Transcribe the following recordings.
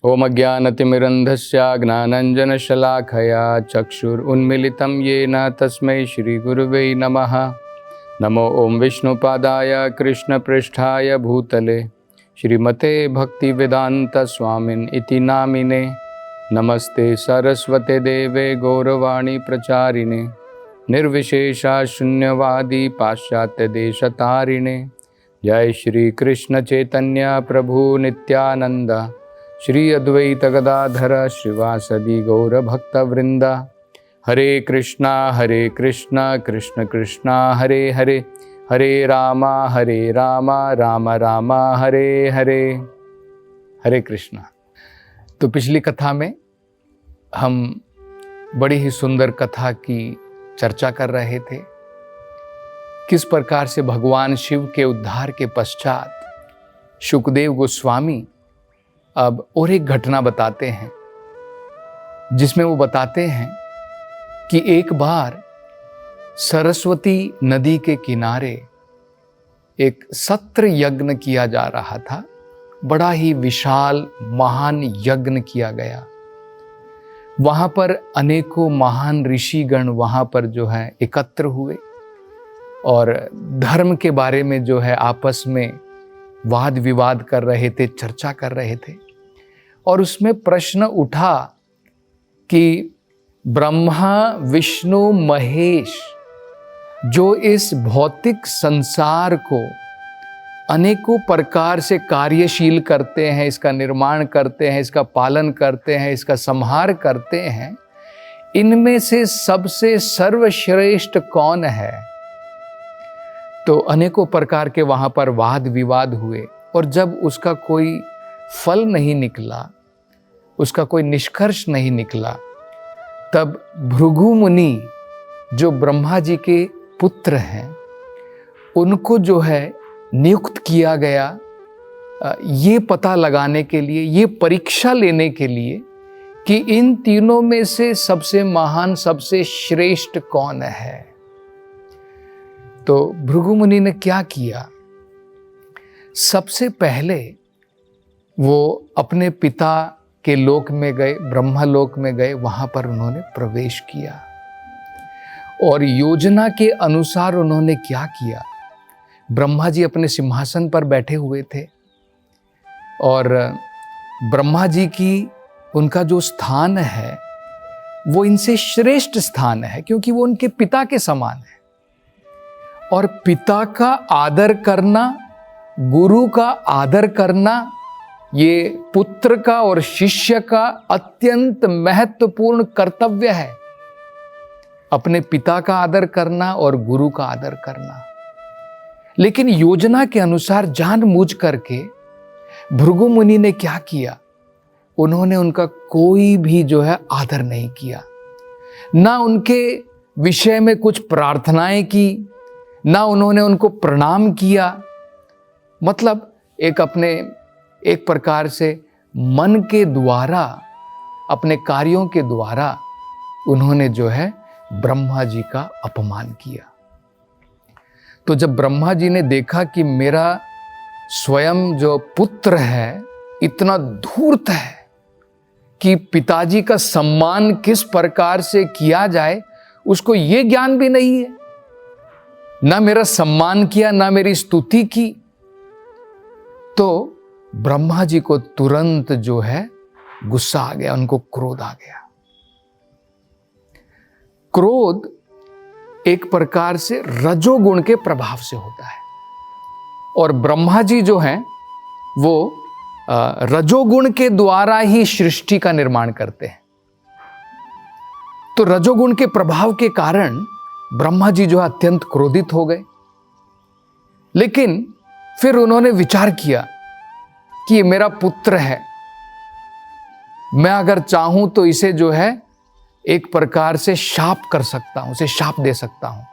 ओम अज्ञानतिमिरन्धस्य ज्ञानाञ्जनशलाखया चक्षुरुन्मीलितं येन तस्मै श्रीगुरुवे नमः। नमो ओम विष्णुपादाय कृष्णपृष्ठाय भूतले श्रीमते भक्तिवेदांत स्वामिन् इति नामिने। नमस्ते सरस्वते देवे गौरवाणी प्रचारिणे निर्विशेषा शून्यवादी पाश्चात्य देशतारिणे। जय श्री कृष्ण चैतन्य प्रभु नित्यानंद श्री अद्वैत गदाधर श्रीवासदि गौर भक्तवृंदा। हरे कृष्णा कृष्ण कृष्णा हरे हरे, हरे राम राम राम हरे हरे। हरे कृष्णा। तो पिछली कथा में हम बड़ी ही सुंदर कथा की चर्चा कर रहे थे। किस प्रकार से भगवान शिव के उद्धार के पश्चात शुकदेव गोस्वामी अब और एक घटना बताते हैं, जिसमें वो बताते हैं कि एक बार सरस्वती नदी के किनारे एक सत्र यज्ञ किया जा रहा था। बड़ा ही विशाल महान यज्ञ किया गया। वहाँ पर अनेकों महान ऋषिगण वहाँ पर जो है एकत्र हुए और धर्म के बारे में जो है आपस में वाद विवाद कर रहे थे, चर्चा कर रहे थे। और उसमें प्रश्न उठा कि ब्रह्मा विष्णु महेश जो इस भौतिक संसार को अनेकों प्रकार से कार्यशील करते हैं, इसका निर्माण करते हैं, इसका पालन करते हैं, इसका संहार करते हैं, इनमें से सबसे सर्वश्रेष्ठ कौन है? तो अनेकों प्रकार के वहाँ पर वाद विवाद हुए और जब उसका कोई फल नहीं निकला, उसका कोई निष्कर्ष नहीं निकला, तब भृगु मुनि जो ब्रह्मा जी के पुत्र हैं, उनको जो है नियुक्त किया गया ये पता लगाने के लिए, ये परीक्षा लेने के लिए कि इन तीनों में से सबसे महान, सबसे श्रेष्ठ कौन है। तो भृगु मुनि ने क्या किया? सबसे पहले वो अपने पिता के लोक में गए, ब्रह्मा लोक में गए, वहां पर उन्होंने प्रवेश किया और योजना के अनुसार उन्होंने क्या किया? ब्रह्मा जी अपने सिंहासन पर बैठे हुए थे और ब्रह्मा जी की उनका जो स्थान है वो इनसे श्रेष्ठ स्थान है, क्योंकि वो उनके पिता के समान है। और पिता का आदर करना, गुरु का आदर करना, ये पुत्र का और शिष्य का अत्यंत महत्वपूर्ण कर्तव्य है। अपने पिता का आदर करना और गुरु का आदर करना। लेकिन योजना के अनुसार जानबूझ करके भृगु मुनि ने क्या किया? उन्होंने उनका कोई भी जो है आदर नहीं किया। ना उनके विषय में कुछ प्रार्थनाएं की, ना उन्होंने उनको प्रणाम किया। मतलब एक प्रकार से मन के द्वारा, अपने कार्यों के द्वारा उन्होंने जो है ब्रह्मा जी का अपमान किया। तो जब ब्रह्मा जी ने देखा कि मेरा स्वयं जो पुत्र है इतना धूर्त है कि पिताजी का सम्मान किस प्रकार से किया जाए, उसको ये ज्ञान भी नहीं है, ना मेरा सम्मान किया, ना मेरी स्तुति की, तो ब्रह्मा जी को तुरंत जो है गुस्सा आ गया, उनको क्रोध आ गया। क्रोध एक प्रकार से रजोगुण के प्रभाव से होता है और ब्रह्मा जी जो हैं वो रजोगुण के द्वारा ही सृष्टि का निर्माण करते हैं। तो रजोगुण के प्रभाव के कारण ब्रह्मा जी जो है अत्यंत क्रोधित हो गए। लेकिन फिर उन्होंने विचार किया कि ये मेरा पुत्र है, मैं अगर चाहूं तो इसे जो है एक प्रकार से शाप कर सकता हूं, उसे शाप दे सकता हूं।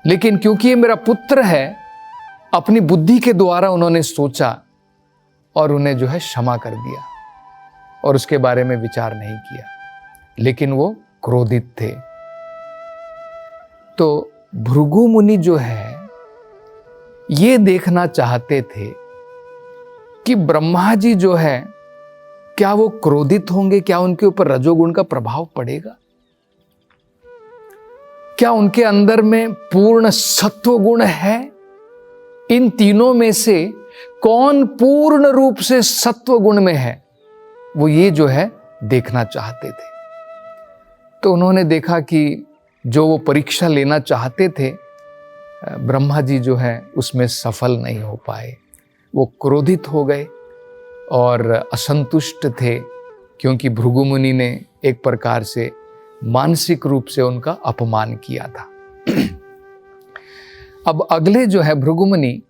लेकिन क्योंकि ये मेरा पुत्र है, अपनी बुद्धि के द्वारा उन्होंने सोचा और उन्हें जो है क्षमा कर दिया और उसके बारे में विचार नहीं किया। लेकिन वो क्रोधित थे। तो भृगु मुनि जो है ये देखना चाहते थे कि ब्रह्मा जी जो है क्या वो क्रोधित होंगे? क्या उनके ऊपर रजोगुण का प्रभाव पड़ेगा? क्या उनके अंदर में पूर्ण सत्व गुण है? इन तीनों में से कौन पूर्ण रूप से सत्व गुण में है, वो ये जो है देखना चाहते थे। तो उन्होंने देखा कि जो वो परीक्षा लेना चाहते थे, ब्रह्मा जी जो है उसमें सफल नहीं हो पाए। वो क्रोधित हो गए और असंतुष्ट थे, क्योंकि भृगु मुनि ने एक प्रकार से मानसिक रूप से उनका अपमान किया था। अब अगले जो है भृगु मुनि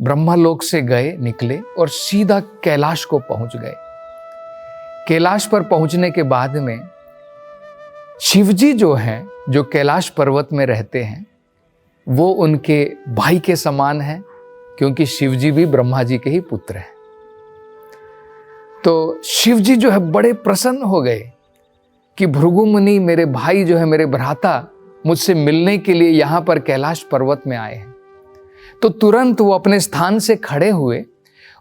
ब्रह्मलोक से निकले और सीधा कैलाश को पहुंच गए। कैलाश पर पहुंचने के बाद में शिवजी जो हैं, जो कैलाश पर्वत में रहते हैं, वो उनके भाई के समान हैं, क्योंकि शिवजी भी ब्रह्मा जी के ही पुत्र हैं। तो शिवजी जो है बड़े प्रसन्न हो गए कि भृगु मुनि मेरे भाई जो है, मेरे भ्राता, मुझसे मिलने के लिए यहाँ पर कैलाश पर्वत में आए हैं। तो तुरंत वो अपने स्थान से खड़े हुए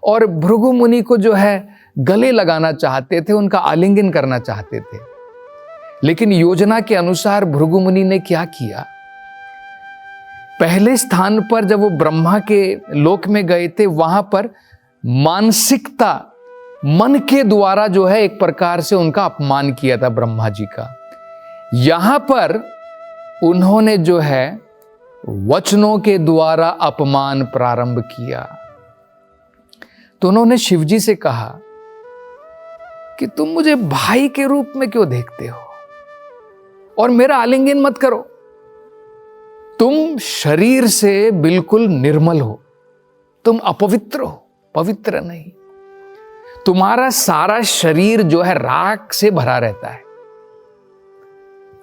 और भृगु मुनि को जो है गले लगाना चाहते थे, उनका आलिंगन करना चाहते थे। लेकिन योजना के अनुसार भृगु मुनि ने क्या किया, पहले स्थान पर जब वो ब्रह्मा के लोक में गए थे, वहां पर मानसिकता, मन के द्वारा जो है एक प्रकार से उनका अपमान किया था ब्रह्मा जी का। यहां पर उन्होंने जो है वचनों के द्वारा अपमान प्रारंभ किया। तो उन्होंने शिवजी से कहा कि तुम मुझे भाई के रूप में क्यों देखते हो और मेरा आलिंगन मत करो। तुम शरीर से बिल्कुल निर्मल हो, तुम अपवित्र हो, पवित्र नहीं। तुम्हारा सारा शरीर जो है राख से भरा रहता है।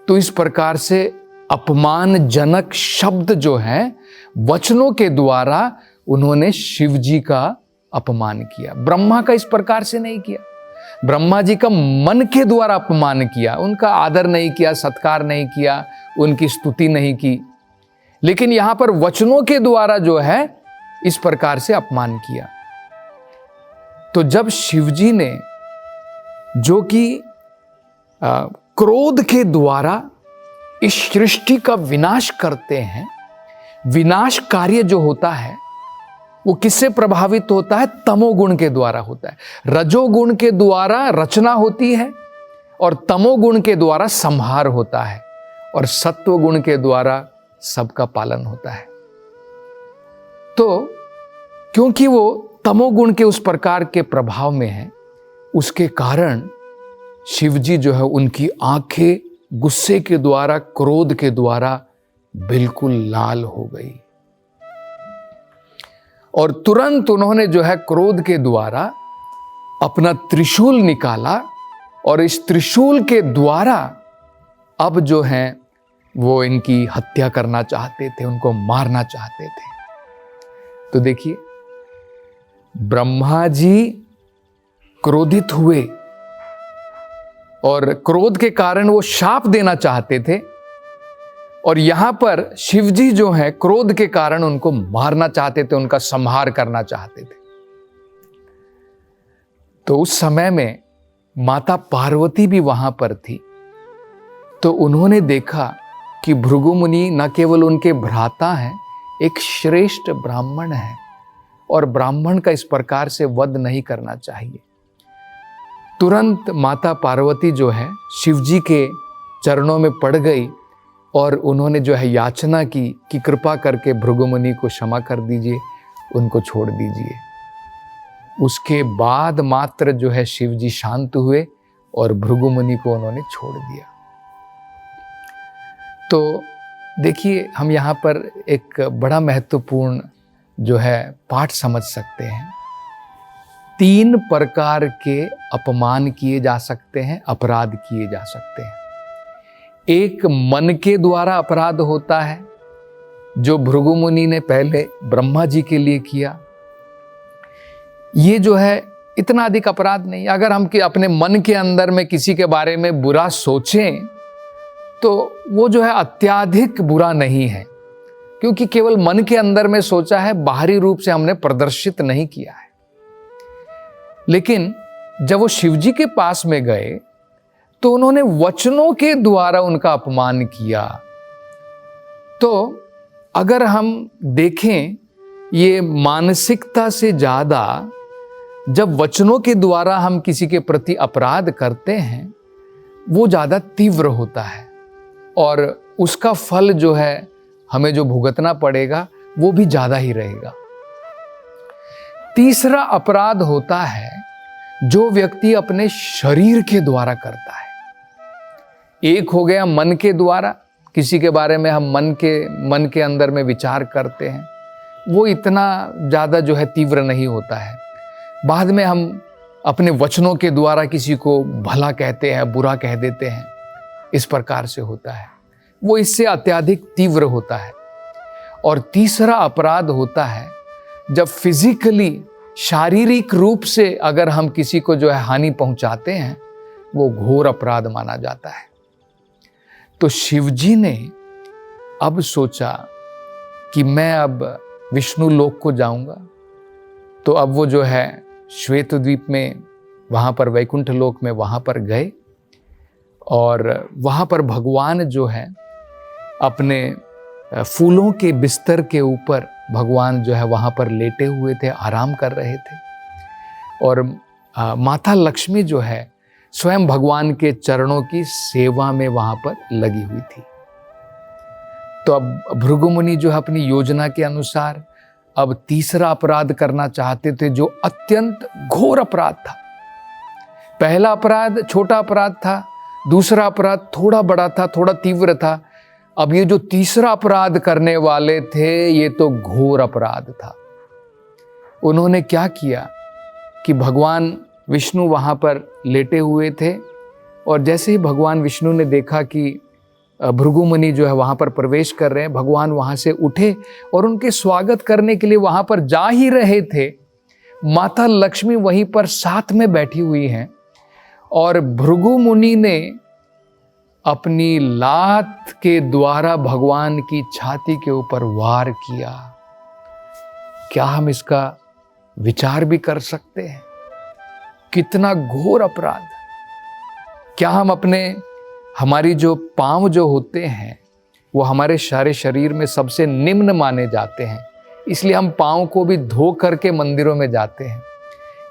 तो इस प्रकार से अपमानजनक शब्द जो है वचनों के द्वारा उन्होंने शिवजी का अपमान किया। ब्रह्मा का इस प्रकार से नहीं किया, ब्रह्मा जी का मन के द्वारा अपमान किया, उनका आदर नहीं किया, सत्कार नहीं किया, उनकी स्तुति नहीं की। लेकिन यहां पर वचनों के द्वारा जो है इस प्रकार से अपमान किया। तो जब शिवजी ने जो कि क्रोध के द्वारा इस सृष्टि का विनाश करते हैं, विनाश कार्य जो होता है वो किससे प्रभावित होता है? तमोगुण के द्वारा होता है। रजोगुण के द्वारा रचना होती है और तमोगुण के द्वारा संहार होता है और सत्वगुण के द्वारा सबका पालन होता है। तो क्योंकि वो तमोगुण के उस प्रकार के प्रभाव में है, उसके कारण शिवजी जो है उनकी आंखें गुस्से के द्वारा, क्रोध के द्वारा बिल्कुल लाल हो गई और तुरंत उन्होंने जो है क्रोध के द्वारा अपना त्रिशूल निकाला और इस त्रिशूल के द्वारा अब जो है वो इनकी हत्या करना चाहते थे, उनको मारना चाहते थे। तो देखिए, ब्रह्मा जी क्रोधित हुए और क्रोध के कारण वो शाप देना चाहते थे और यहां पर शिवजी जो है क्रोध के कारण उनको मारना चाहते थे, उनका संहार करना चाहते थे। तो उस समय में माता पार्वती भी वहां पर थी। तो उन्होंने देखा कि भृगु मुनि न केवल उनके भ्राता हैं, एक श्रेष्ठ ब्राह्मण है और ब्राह्मण का इस प्रकार से वध नहीं करना चाहिए। तुरंत माता पार्वती जो है शिवजी के चरणों में पड़ गई और उन्होंने जो है याचना की कि कृपा करके भृगु मुनि को क्षमा कर दीजिए, उनको छोड़ दीजिए। उसके बाद मात्र जो है शिवजी शांत हुए और भृगु मुनि को उन्होंने छोड़ दिया। तो देखिए, हम यहाँ पर एक बड़ा महत्वपूर्ण जो है पाठ समझ सकते हैं। 3 प्रकार के अपमान किए जा सकते हैं, अपराध किए जा सकते हैं। एक मन के द्वारा अपराध होता है, जो भृगु मुनि ने पहले ब्रह्मा जी के लिए किया। ये जो है इतना अधिक अपराध नहीं। अगर हम अपने मन के अंदर में किसी के बारे में बुरा सोचें तो वो जो है अत्याधिक बुरा नहीं है, क्योंकि केवल मन के अंदर में सोचा है, बाहरी रूप से हमने प्रदर्शित नहीं किया है। लेकिन जब वो शिव जी के पास में गए तो उन्होंने वचनों के द्वारा उनका अपमान किया। तो अगर हम देखें, ये मानसिकता से ज्यादा जब वचनों के द्वारा हम किसी के प्रति अपराध करते हैं, वो ज्यादा तीव्र होता है और उसका फल जो है हमें जो भुगतना पड़ेगा वो भी ज्यादा ही रहेगा। तीसरा अपराध होता है जो व्यक्ति अपने शरीर के द्वारा करता है। एक हो गया मन के द्वारा, किसी के बारे में हम मन के अंदर में विचार करते हैं, वो इतना ज्यादा जो है तीव्र नहीं होता है। बाद में हम अपने वचनों के द्वारा किसी को भला कहते हैं, बुरा कह देते हैं, इस प्रकार से होता है, वो इससे अत्यधिक तीव्र होता है। और तीसरा अपराध होता है जब फिजिकली, शारीरिक रूप से अगर हम किसी को जो है हानि पहुंचाते हैं, वो घोर अपराध माना जाता है। तो शिवजी ने अब सोचा कि मैं अब विष्णु लोक को जाऊंगा। तो अब वो जो है श्वेत द्वीप में, वहाँ पर वैकुंठ लोक में वहाँ पर गए और वहाँ पर भगवान जो है अपने फूलों के बिस्तर के ऊपर भगवान जो है वहाँ पर लेटे हुए थे, आराम कर रहे थे। और माता लक्ष्मी जो है स्वयं भगवान के चरणों की सेवा में वहाँ पर लगी हुई थी। तो अब भृगु मुनि जो है अपनी योजना के अनुसार अब तीसरा अपराध करना चाहते थे, जो अत्यंत घोर अपराध था। पहला अपराध छोटा अपराध था, दूसरा अपराध थोड़ा बड़ा था, थोड़ा तीव्र था। अब ये जो तीसरा अपराध करने वाले थे, ये तो घोर अपराध था। उन्होंने क्या किया कि भगवान विष्णु वहाँ पर लेटे हुए थे और जैसे ही भगवान विष्णु ने देखा कि भृगु मुनि जो है वहाँ पर प्रवेश कर रहे हैं, भगवान वहाँ से उठे और उनके स्वागत करने के लिए वहाँ पर जा ही रहे थे। माता लक्ष्मी वहीं पर साथ में बैठी हुई हैं और भृगु मुनि ने अपनी लात के द्वारा भगवान की छाती के ऊपर वार किया। क्या हम इसका विचार भी कर सकते हैं? कितना घोर अपराध! क्या हम हमारी जो पांव जो होते हैं वो हमारे सारे शरीर में सबसे निम्न माने जाते हैं, इसलिए हम पांव को भी धो करके मंदिरों में जाते हैं।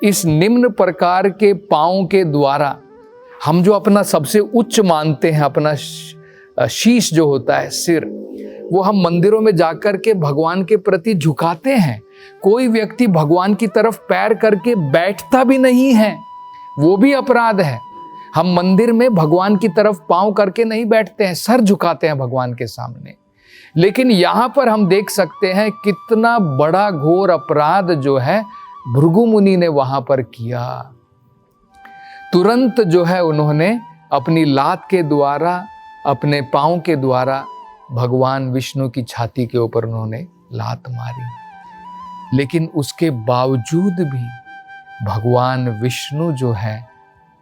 इस निम्न प्रकार के पांव के द्वारा हम जो अपना सबसे उच्च मानते हैं, अपना शीश जो होता है, सिर, वो हम मंदिरों में जाकर के भगवान के प्रति झुकाते हैं। कोई व्यक्ति भगवान की तरफ पैर करके बैठता भी नहीं है, वो भी अपराध है। हम मंदिर में भगवान की तरफ पांव करके नहीं बैठते हैं, सर झुकाते हैं भगवान के सामने। लेकिन यहां पर हम देख सकते हैं कितना बड़ा घोर अपराध जो है भृगु मुनि ने वहां पर किया। तुरंत जो है उन्होंने अपनी लात के द्वारा, अपने पांव के द्वारा भगवान विष्णु की छाती के ऊपर उन्होंने लात मारी। लेकिन उसके बावजूद भी भगवान विष्णु जो है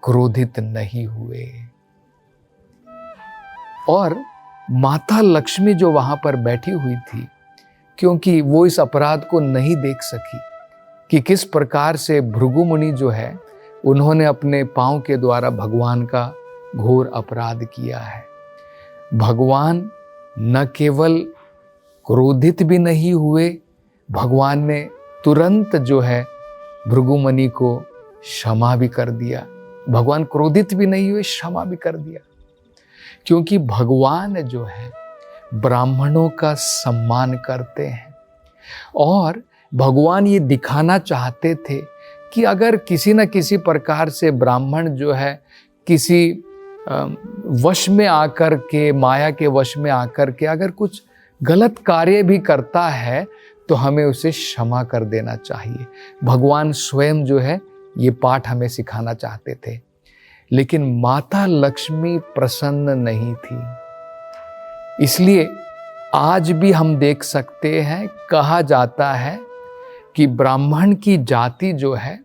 क्रोधित नहीं हुए। और माता लक्ष्मी जो वहां पर बैठी हुई थी, क्योंकि वो इस अपराध को नहीं देख सकी कि किस प्रकार से भृगु मुनि जो है उन्होंने अपने पांव के द्वारा भगवान का घोर अपराध किया है। भगवान न केवल क्रोधित भी नहीं हुए, भगवान ने तुरंत जो है भृगु मुनि को क्षमा भी कर दिया। भगवान क्रोधित भी नहीं हुए, क्षमा भी कर दिया, क्योंकि भगवान जो है ब्राह्मणों का सम्मान करते हैं। और भगवान ये दिखाना चाहते थे कि अगर किसी न किसी प्रकार से ब्राह्मण जो है किसी वश में आकर के, माया के वश में आकर के अगर कुछ गलत कार्य भी करता है तो हमें उसे क्षमा कर देना चाहिए। भगवान स्वयं जो है ये पाठ हमें सिखाना चाहते थे। लेकिन माता लक्ष्मी प्रसन्न नहीं थी, इसलिए आज भी हम देख सकते हैं, कहा जाता है कि ब्राह्मण की जाति जो है,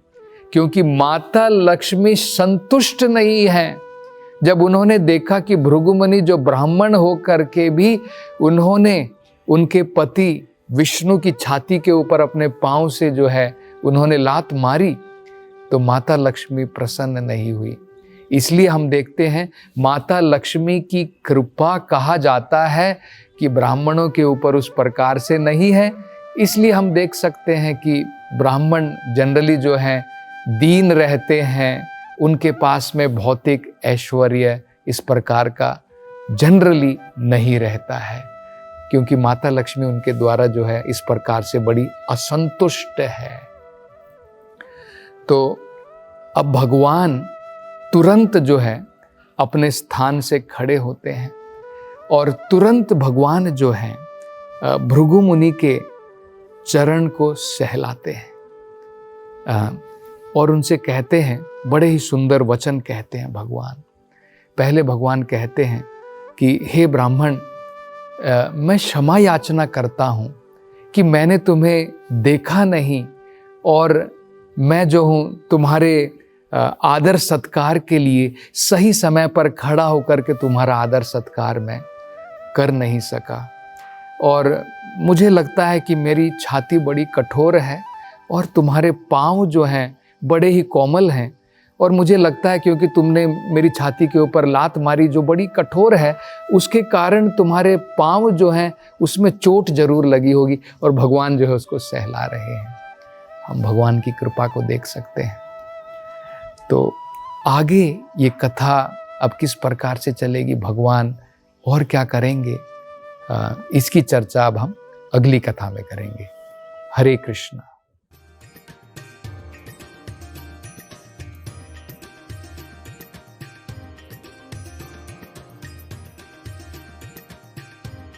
क्योंकि माता लक्ष्मी संतुष्ट नहीं है। जब उन्होंने देखा कि भृगु मुनि जो ब्राह्मण होकर के भी उन्होंने उनके पति विष्णु की छाती के ऊपर अपने पांव से जो है उन्होंने लात मारी, तो माता लक्ष्मी प्रसन्न नहीं हुई। इसलिए हम देखते हैं माता लक्ष्मी की कृपा कहा जाता है कि ब्राह्मणों के ऊपर उस प्रकार से नहीं है। इसलिए हम देख सकते हैं कि ब्राह्मण जनरली जो हैं दीन रहते हैं, उनके पास में भौतिक ऐश्वर्य इस प्रकार का जनरली नहीं रहता है, क्योंकि माता लक्ष्मी उनके द्वारा जो है इस प्रकार से बड़ी असंतुष्ट है। तो अब भगवान तुरंत जो है अपने स्थान से खड़े होते हैं और तुरंत भगवान जो है भृगु मुनि के चरण को सहलाते हैं और उनसे कहते हैं, बड़े ही सुंदर वचन कहते हैं भगवान। पहले भगवान कहते हैं कि हे ब्राह्मण, मैं क्षमा याचना करता हूँ कि मैंने तुम्हें देखा नहीं और मैं जो हूँ तुम्हारे आदर सत्कार के लिए सही समय पर खड़ा होकर के तुम्हारा आदर सत्कार मैं कर नहीं सका। और मुझे लगता है कि मेरी छाती बड़ी कठोर है और तुम्हारे पाँव जो हैं बड़े ही कोमल हैं, और मुझे लगता है क्योंकि तुमने मेरी छाती के ऊपर लात मारी जो बड़ी कठोर है, उसके कारण तुम्हारे पाँव जो हैं उसमें चोट जरूर लगी होगी। और भगवान जो है उसको सहला रहे हैं। हम भगवान की कृपा को देख सकते हैं। तो आगे ये कथा अब किस प्रकार से चलेगी, भगवान और क्या करेंगे, इसकी चर्चा अब हम अगली कथा में करेंगे। हरे कृष्ण।